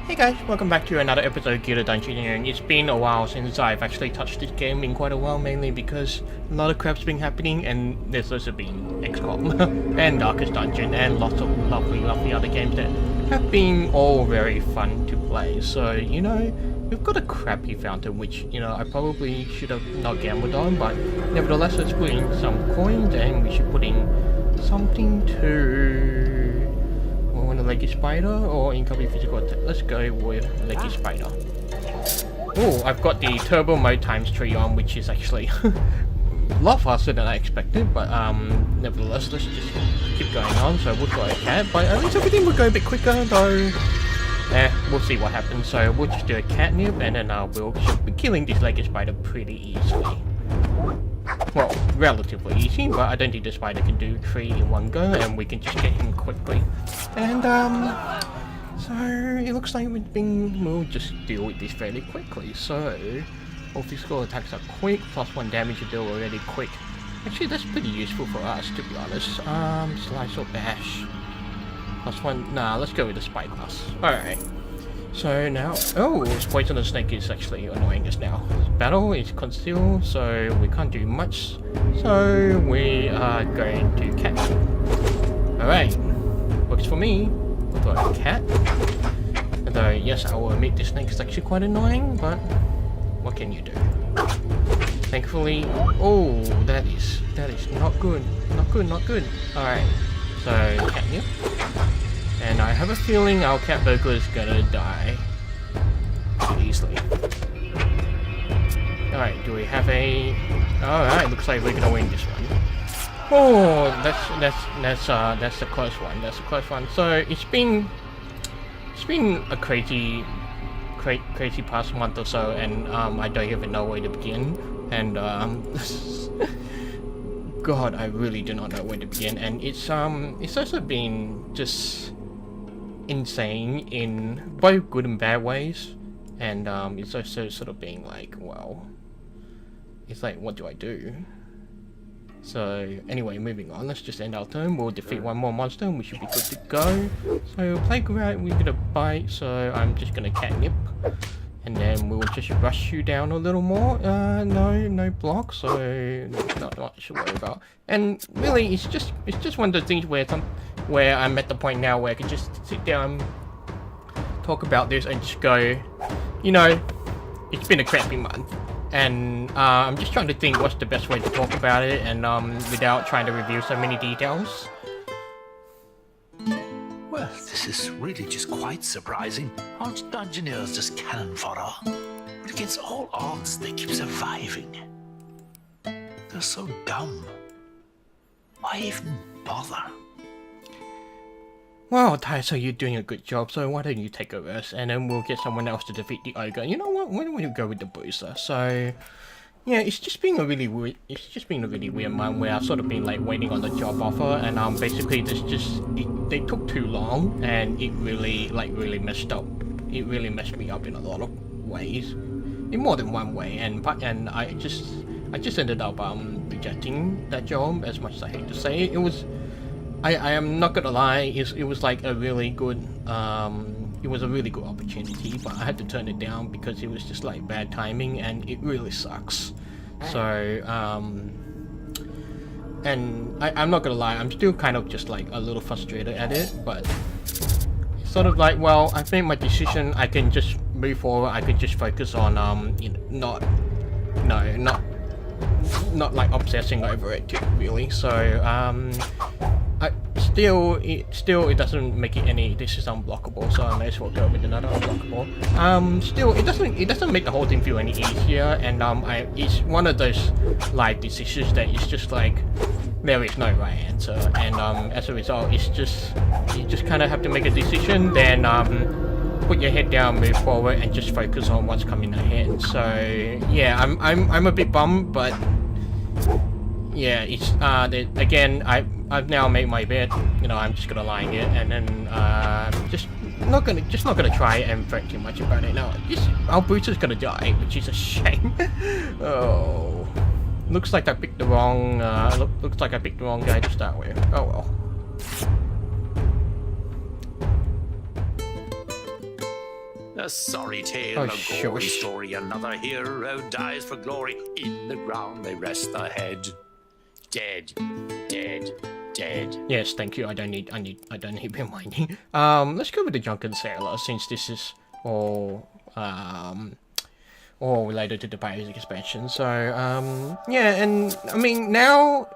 Hey guys, welcome back to another episode of Gear Dungeoneering. It's been a while since I've actually touched this game, in quite a while, mainly because a lot of crap's been happening, and there's also been XCOM and Darkest Dungeon and lots of lovely other games that have been all very fun to play. So, you know, we've got a crappy fountain, which, you know, I probably should have not gambled on, but nevertheless, let's put in some coins and we should put in something to... want a leggy spider or incoming physical attack? Let's go with leggy spider. Oh, I've got the turbo mode ×3 on, which is actually a lot faster than I expected, but nevertheless, let's just keep going on. So we'll try a cat, but at least everything will go a bit quicker, though. We'll see what happens. So we'll just do a catnip, and then we'll should be killing this leggy spider pretty easily. Well, relatively easy, but I don't think the spider can do 3 in one go, and we can just get him quickly. And, so it looks like we'll just deal with this fairly quickly. So, all physical attacks are quick, +1 damage to deal already quick. Actually, that's pretty useful for us, to be honest. Slice or bash. +1, nah, let's go with the spyglass. Alright. So now, oh, poisonous snake is actually annoying us now. Battle is concealed, so we can't do much. So we are going to cat. Alright, works for me. We'll go a cat. Although, yes, I will admit this snake is actually quite annoying, but what can you do? Thankfully, oh, that is not good. Not good. Alright, so catnip. And I have a feeling our cat burglar is gonna die pretty easily. Alright, do we have a... Alright, looks like we're gonna win this one. Oh, that's a close one. That's a close one. So it's been a crazy past month or so, and I don't even know where to begin. And God, I really do not know where to begin. And it's also been just insane in both good and bad ways, and it's also sort of being like, well, it's like, what do I do? So anyway, moving on, let's just end our turn. We'll defeat one more monster and we should be good to go. So playground, we're gonna bite, so I'm just gonna catnip, and then we'll just rush you down a little more. No block, so not much to worry about. And really, it's just one of those things where I'm at the point now where I can just sit down, talk about this, and just go, you know, it's been a crappy month, and I'm just trying to think what's the best way to talk about it, and without trying to reveal so many details. Well, this is really just quite surprising. Aren't Dungeoneers just cannon fodder? But against all odds, they keep surviving. They're so dumb. Why even bother? Well, Tyso, you're doing a good job, so why don't you take a rest, and then we'll get someone else to defeat the ogre. You know what? Why don't we go with the bruiser? So, yeah, it's just been a really weird month where I've sort of been like waiting on the job offer, and basically they took too long, and it really messed up. It really messed me up in a lot of ways, in more than one way, and I just ended up rejecting that job, as much as I hate to say it. It was. I am not gonna lie, it was like a really good, it was a really good opportunity, but I had to turn it down because it was just like bad timing, and it really sucks. So, and I'm not gonna lie, I'm still kind of just like a little frustrated at it, but it's sort of like, well, I've made my decision, I can just move forward, I can just focus on, you know, not like obsessing over it too, really. So, it doesn't make it any. This is unblockable, so I may as well go with another unblockable. Still, it doesn't make the whole thing feel any easier, and it's one of those life decisions that is just like there is no right answer, and as a result, it's just you just kind of have to make a decision, then put your head down, move forward, and just focus on what's coming ahead. So yeah, I'm a bit bummed, but yeah, it's again, I've now made my bed. You know, I'm just gonna lie in it, and then just not gonna try and fret too much about it. Now, our booster's gonna die, which is a shame. Oh, looks like I picked the wrong. Looks like I picked the wrong guy to start with. Oh well. A sorry tale, Oh, a gory shush. story. Another hero dies for glory. In the ground they rest their head. Dead, dead, dead. Yes, thank you. I don't need reminding. Let's go with the Drunken Sailor since this is all related to the Basic expansion. So yeah, and I mean now,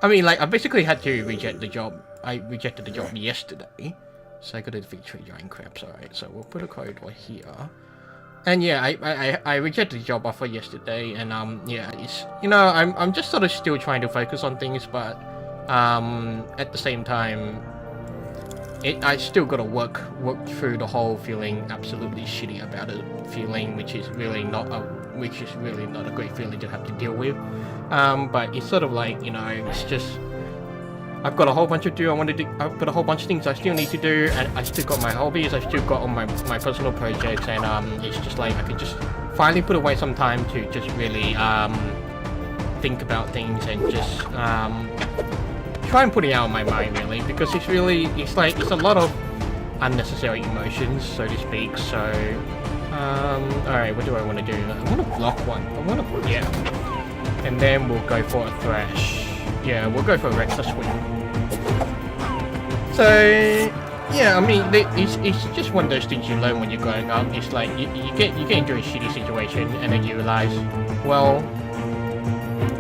like I basically had to reject the job. I rejected the job yesterday, so I got a victory giant crabs. Alright, so we'll put a corridor here. And yeah, I rejected the job offer yesterday, and yeah, it's I'm just sort of still trying to focus on things, but at the same time, I still got to work through the whole feeling absolutely shitty about it feeling, which is really not a great feeling to have to deal with. But it's sort of like it's just. I've got a whole bunch of I've got a whole bunch of things I still need to do, and I still got my hobbies, I've still got all my personal projects, and it's just like I could just finally put away some time to just really think about things and just try and put it out of my mind really, because it's a lot of unnecessary emotions, so to speak. So alright, what do I want to do? I want to block one. And then we'll go for a thrash. Yeah, we'll go for a Rex Swing. So, yeah, I mean, it's just one of those things you learn when you're growing up. It's like, you get into a shitty situation, and then you realize, well,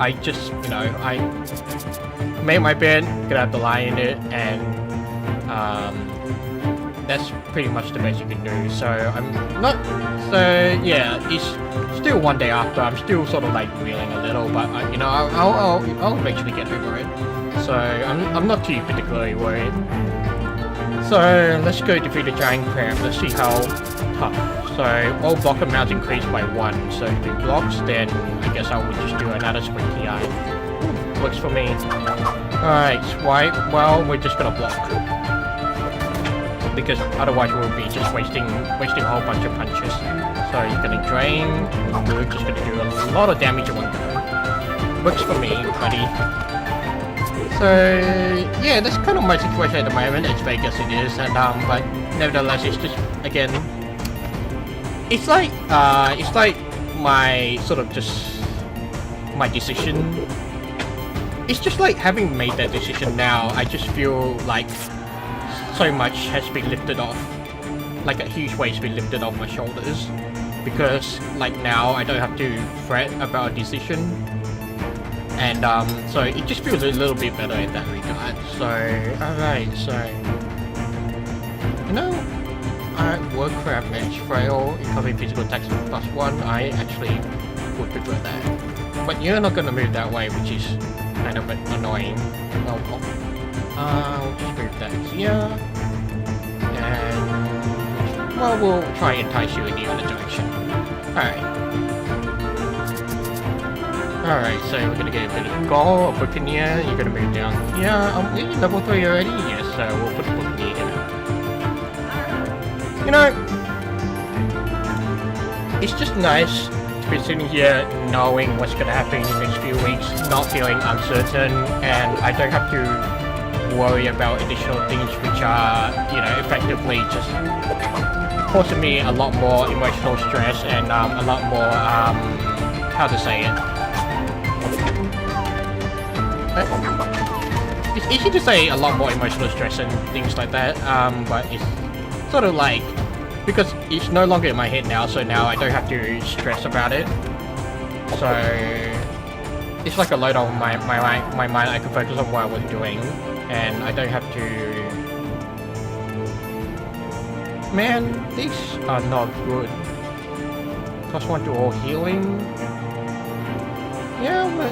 I just, I made my bed, gonna have to lie in it, and that's pretty much the best you can do. So, yeah, it's still one day after. I'm still sort of like reeling a little, but I'll eventually get over it. So I'm not too particularly worried. So let's go defeat the giant crab. Let's see how tough. So all block amounts increased by 1. So if it blocks, then I guess I will just do another squinty eye. Works for me. Alright, swipe. Well, we're just gonna block, because otherwise we'll be just wasting a whole bunch of punches. So you're gonna drain, we're just gonna do a lot of damage at one go. Works for me, buddy. So yeah, that's kind of my situation at the moment, as vague as it is, and but nevertheless, it's just again, it's like my sort of just my decision. It's just like having made that decision now, I just feel like so much has been lifted off, like a huge weight's been lifted off my shoulders, because like now I don't have to fret about a decision, and so it just feels a little bit better in that regard. So alright, so Warcraft Mage Frail, incoming physical attacks +1, I actually would prefer that, but you're not gonna move that way, which is kind of annoying. I'll just move that here, and well, we'll try and entice you in the other direction. Alright, so we're gonna get a bit of gold, a Buccaneer, you're gonna move down here. Are you level 3 already? Yes, so we'll put a Buccaneer here. It's just nice to be sitting here knowing what's gonna happen in the next few weeks, not feeling uncertain, and I don't have to worry about additional things which are, effectively just causing me a lot more emotional stress and a lot more, how to say it. It's easy to say a lot more emotional stress and things like that, but it's sort of like, because it's no longer in my head now, so now I don't have to stress about it. So it's like a load on my mind. I can focus on what I was doing, and I don't have to. Man, these are not good. +1 to all healing. Yeah, but,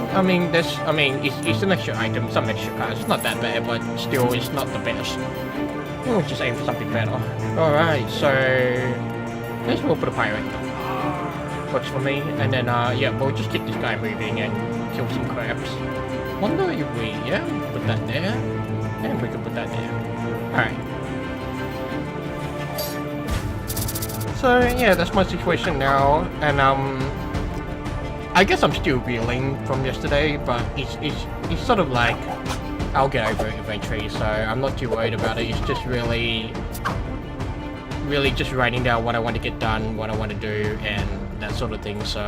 it's an extra item, some extra cards. It's not that bad, but still, it's not the best. We'll just aim for something better. Alright, so let's roll for the pirate. Works for me, and then yeah, we'll just get this guy moving and kill some crabs. Wonder if we put that there, and we can put that there. Alright. So yeah, that's my situation now, and I guess I'm still reeling from yesterday, but it's sort of like I'll get over it eventually, so I'm not too worried about it. It's just really really just writing down what I want to get done, what I want to do, and that sort of thing. So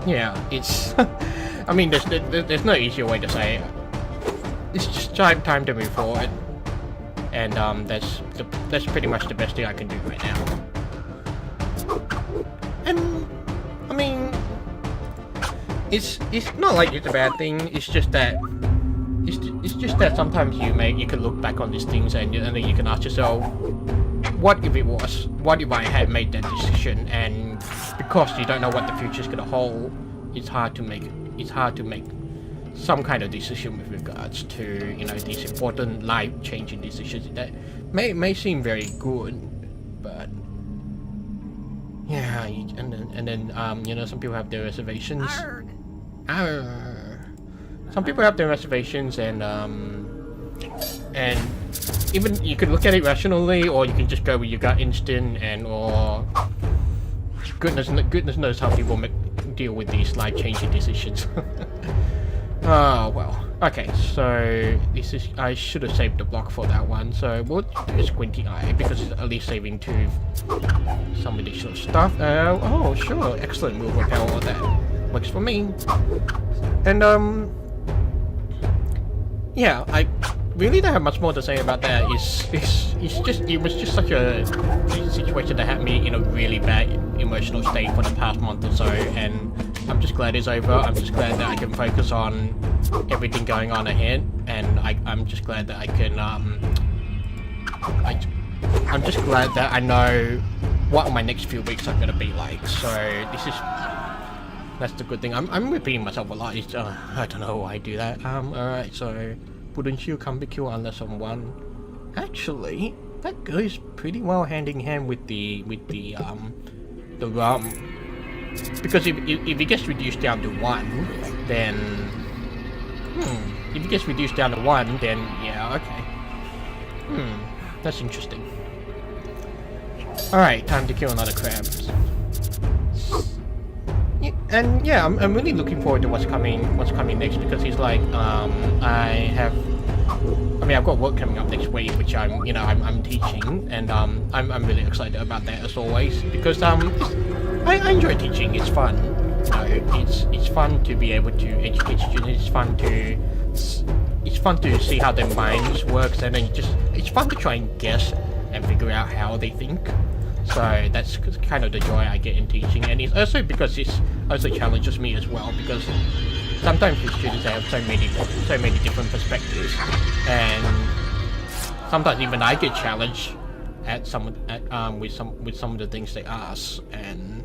yeah, it's I mean, there's no easier way to say it. It's just time to move forward, and that's pretty much the best thing I can do right now. And I mean, it's not like it's a bad thing. It's just that sometimes you can look back on these things and then you can ask yourself, what if it was? What if I had made that decision? And because you don't know what the future's gonna hold, it's hard to make some kind of decision with regards to, you know, these important life-changing decisions that may seem very good, but yeah, and then you know, some people have their reservations. Some people have their reservations, and even you could look at it rationally, or you can just go with your gut instinct, or goodness knows how people deal with these life-changing decisions. Oh well. Okay, so this is, I should have saved the block for that one. So we'll do a squinty eye because it's at least saving to some additional stuff. Oh sure, excellent. We'll repel all that. Works for me. And yeah, I really don't have much more to say about that. It was just such a situation that had me in a really bad emotional state for the past month or so, and I'm just glad it's over. I'm just glad that I can focus on everything going on ahead, and I'm just glad that I can I'm just glad that I know what my next few weeks are gonna be like. So that's the good thing. I'm repeating myself a lot. It's, I don't know why I do that. Alright, so wouldn't you come to kill unless someone? Actually, that goes pretty well hand in hand with the rum. Because if it gets reduced down to 1, then if it gets reduced down to 1, then yeah, okay. That's interesting. Alright, time to kill another crab. And yeah, I'm really looking forward to what's coming next, because he's like, I've got work coming up next week, which I'm teaching, and I'm really excited about that as always, because I enjoy teaching. It's fun. You know, it's fun to be able to educate students. It's fun to see how their minds works, and then it's fun to try and guess and figure out how they think. So that's kind of the joy I get in teaching, and it's also because it also challenges me as well, because sometimes the students have so many different perspectives, and sometimes even I get challenged with some of the things they ask. And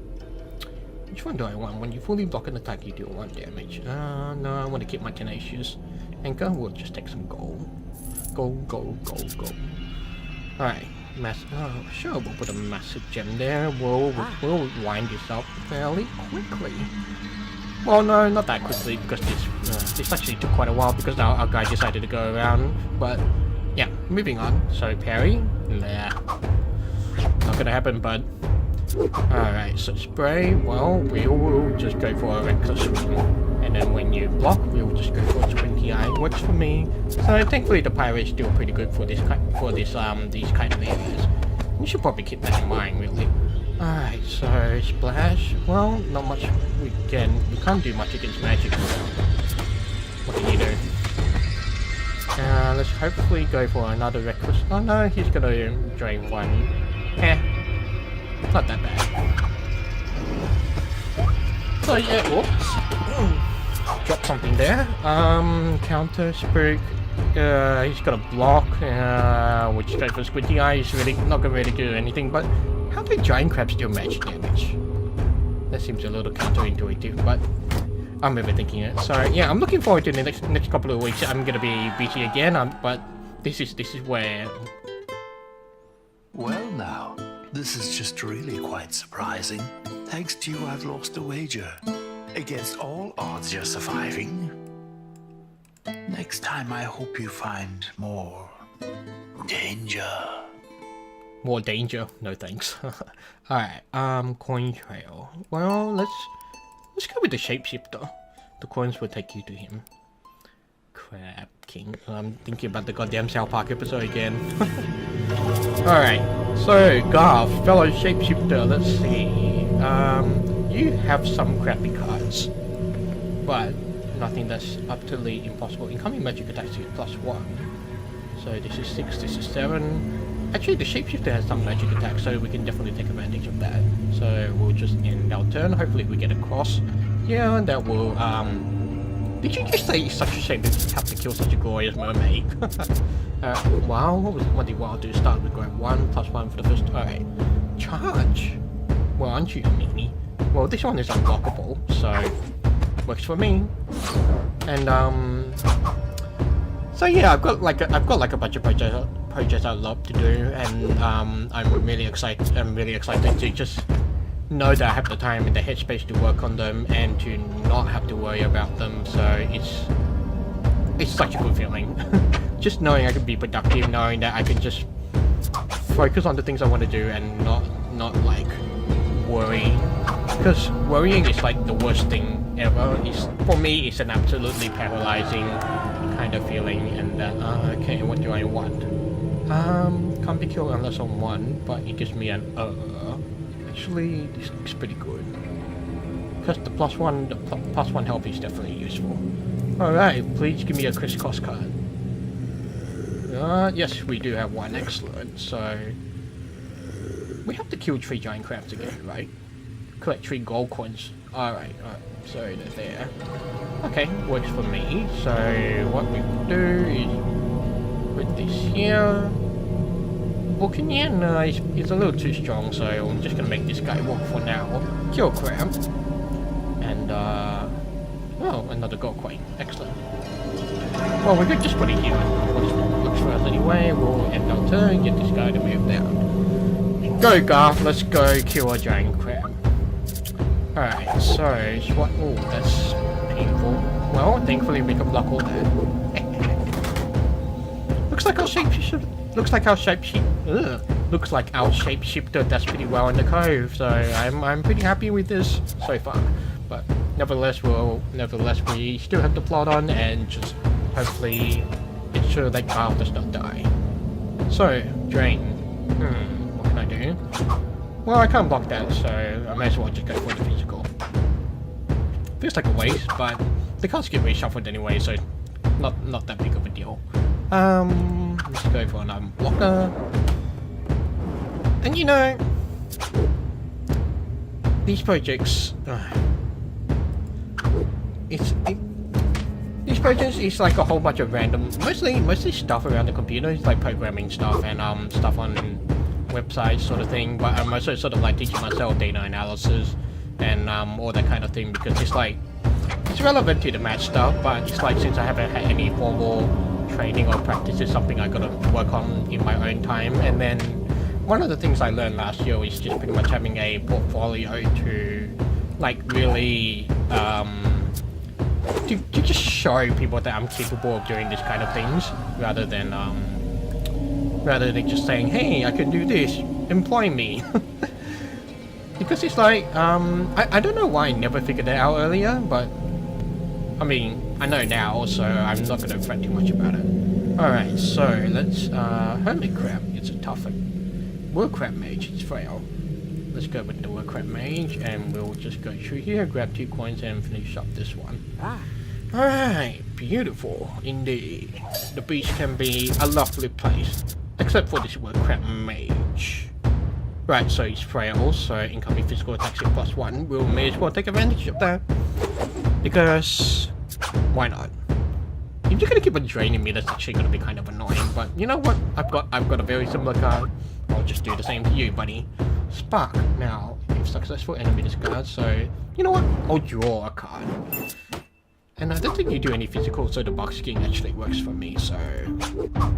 which one do I want? When you fully block an attack, you deal 1 damage. No, I want to keep my tenacious. Anchor, we'll just take some gold. Gold. Alright. Oh, sure, we'll put a massive gem there. We'll wind this up fairly quickly. Well, no, not that quickly, because this actually took quite a while because our guy decided to go around. But yeah, moving on. So parry, nah, not gonna happen, bud. Alright, so spray. Well, we'll just go for a reckless swing, and then when you block, we'll just go for a squinty eye. Works for me. So thankfully the pirates do pretty good for these kind of areas. We should probably keep that in mind, really. Alright, so splash. Well, not much we can't do much against magic. What can you do? Let's hopefully go for another reckless. Oh no, he's gonna drain 1. Not that bad. So yeah, whoops. Drop something there. Counter spook. He's got a block, which goes for squinty eye. He's really not gonna really do anything. But how do giant crabs deal magic damage? That seems a little counterintuitive, but I'm overthinking it. So yeah, I'm looking forward to the next couple of weeks. I'm gonna be busy again. But this is where. Well now, this is just really quite surprising. Thanks to you, I've lost a wager. Against all odds, you're surviving. Next time, I hope you find more danger. More danger? No thanks. Alright, coin trail. Well, let's go with the shapeshifter. The coins will take you to him. Crap King. I'm thinking about the goddamn South Park episode again. Alright, so Garth, fellow shapeshifter, let's see. You have some crappy cards, but nothing that's utterly impossible. Incoming magic attacks is +1. So this is 6, this is 7. Actually, the shapeshifter has some magic attacks, so we can definitely take advantage of that. So we'll just end our turn. Hopefully we get across. Yeah, that will, did you just say it's such a shame that you have to kill such a glorious mermaid? Wow, what did Wow do? Start with grab 1, +1 for the first. Alright. Charge? Well, aren't you a meanie? Well, this one is unblockable, so works for me. And so yeah, I've got like a bunch of projects I'd love to do, and I'm really excited. I'm really excited to just know that I have the time and the headspace to work on them and to not have to worry about them. So it's such a good feeling. Just knowing I can be productive, knowing that I can just focus on the things I want to do and not like worry. Because worrying is like the worst thing ever. For me, it's an absolutely paralyzing kind of feeling. And that okay, what do I want? Can't be killed unless on 1, but it gives me an Actually, this looks pretty good. Because the +1 health is definitely useful. Alright, please give me a crisscross card. Yes, we do have 1, excellent. So we have to kill 3 giant crabs again, right? Collect 3 gold coins. Alright, so they're there. Okay, works for me. So what we will do is put this here. Volcania, no, it's a little too strong, so I'm just gonna make this guy walk for now. Kill crab. And oh, another gold coin. Excellent. Well, we could just put it here. Looks for us anyway. We'll end our turn, get this guy to move down. Go Garth, let's go kill a giant crab. Alright, so what? Oh, that's painful. Well, thankfully we can block all that. Looks like our shapeshifter does pretty well in the cove, so I'm pretty happy with this so far. But nevertheless we still have to plot on and just hopefully ensure that Garth does not die. So drain. What can I do? Well, I can't block that, so I may as well just go for the physical. Feels like a waste, but the cards get reshuffled anyway, so not that big of a deal. Let's go for an blocker. And you know, these projects, these projects is like a whole bunch of random, mostly stuff around the computer. It's like programming stuff and stuff on websites sort of thing. But I'm also sort of like teaching myself data analysis and all that kind of thing, because it's like it's relevant to the match stuff, but it's like since I haven't had any formal training or practice, is something I gotta work on in my own time. And then one of the things I learned last year is just pretty much having a portfolio to like really to just show people that I'm capable of doing this kind of things, rather than just saying, hey, I can do this, employ me. Because it's like I don't know why I never figured it out earlier, but I mean, I know now, so I'm not going to fret too much about it. Alright, so let's, Hermit Crab, it's a tough one. Wood Crab Mage, it's frail. Let's go with the Wood Crab Mage, and we'll just go through here, grab 2 coins, and finish up this one. Alright, beautiful, indeed. The beach can be a lovely place, except for this Wood Crab Mage. Right, so he's frail, so incoming physical attacks at +1. We'll may as well take advantage of that. Because why not? If you're gonna keep on draining me, that's actually gonna be kind of annoying. But you know what? I've got a very similar card. I'll just do the same to you, buddy. Spark. Now, if successful, enemy discard. So you know what? I'll draw a card. And I don't think you do any physical, so the box skin actually works for me. So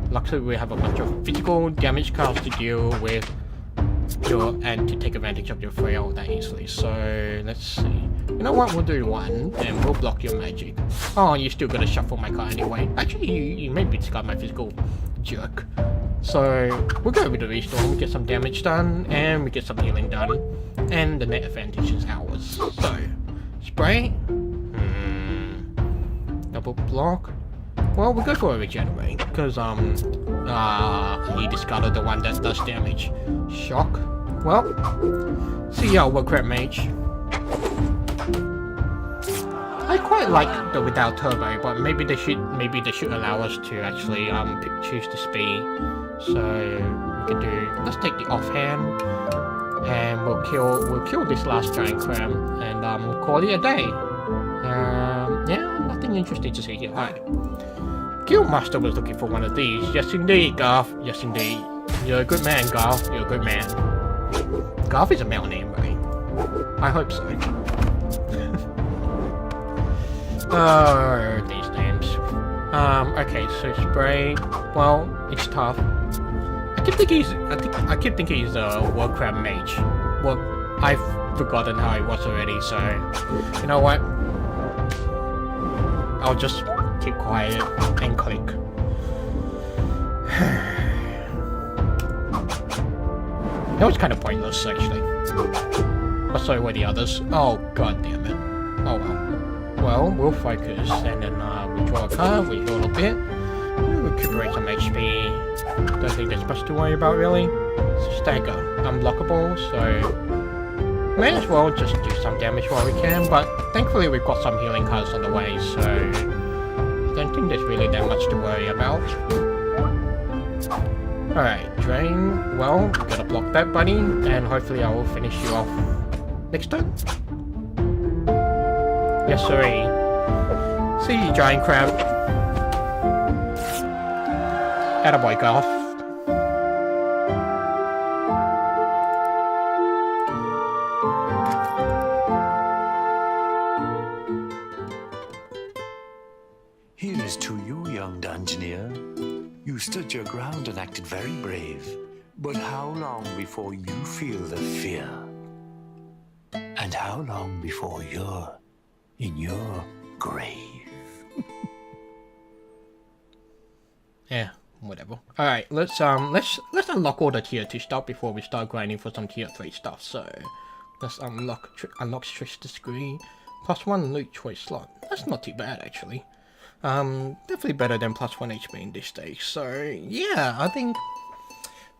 luckily we have a bunch of physical damage cards to deal with. And to take advantage of your frail that easily. So let's see. You know what? We'll do 1 and we'll block your magic. Oh, you still gotta shuffle my card anyway. Actually, you made me discard my physical, jerk. So we'll go with the Restorm, get some damage done, and we get some healing done. And the net advantage is ours. So spray. Double block. Well, we'll go for a regenerate, because, he discarded the one that does damage. Shock. Well, see ya, Warcraft Mage. I quite like the without turbo, but maybe they should allow us to actually choose the speed. So we can do. Let's take the offhand, and we'll kill this last giant crab, and call it a day. Yeah, nothing interesting to see here. Alright. Guildmaster was looking for one of these. Yes indeed, Garth. Yes indeed. You're a good man, Garth. You're a good man. Garth is a male name, right? I hope so. Oh, these names. Okay, so spray. Well, it's tough. I keep thinking he's a Warcraft mage. Well, I've forgotten how he was already, so you know what? I'll just keep quiet and click. That was kind of pointless, actually. But so were the others. Oh, god damn it. Oh well. Well, we'll focus, and then we draw a card, we heal a bit, we recuperate some HP. Don't think there's much to worry about, really. Stagger. Unblockable, so may as well just do some damage while we can, but thankfully we've got some healing cards on the way, so I don't think there's really that much to worry about. Alright, drain. Well, gotta block that, buddy, and hopefully I will finish you off next turn. Yes, sorry. See you, giant crab. Attaboy, Garth. Here's to you, young Dungeoneer. You stood your ground and acted very brave. But how long before you feel the fear? And how long before you're in your grave? Yeah, whatever. Alright, let's unlock all the tier 2 stuff before we start grinding for some tier 3 stuff. So let's unlock Trish the Screen. +1 loot choice slot. That's not too bad, actually. Definitely better than +1 HP in this stage. So yeah, I think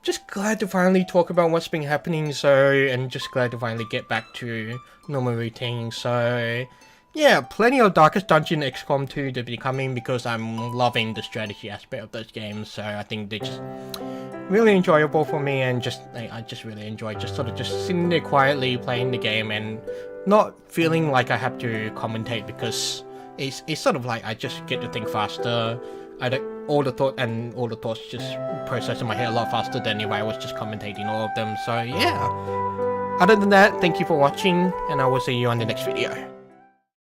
just glad to finally talk about what's been happening, and just glad to finally get back to normal routine. So yeah, plenty of Darkest Dungeon XCOM 2 to be coming, because I'm loving the strategy aspect of those games. So I think they're just really enjoyable for me, and I just really enjoy just sitting there quietly playing the game and not feeling like I have to commentate, because it's sort of like I just get to think faster. All the thoughts just process in my head a lot faster than if I was just commentating all of them. So yeah. Other than that, thank you for watching, and I will see you on the next video.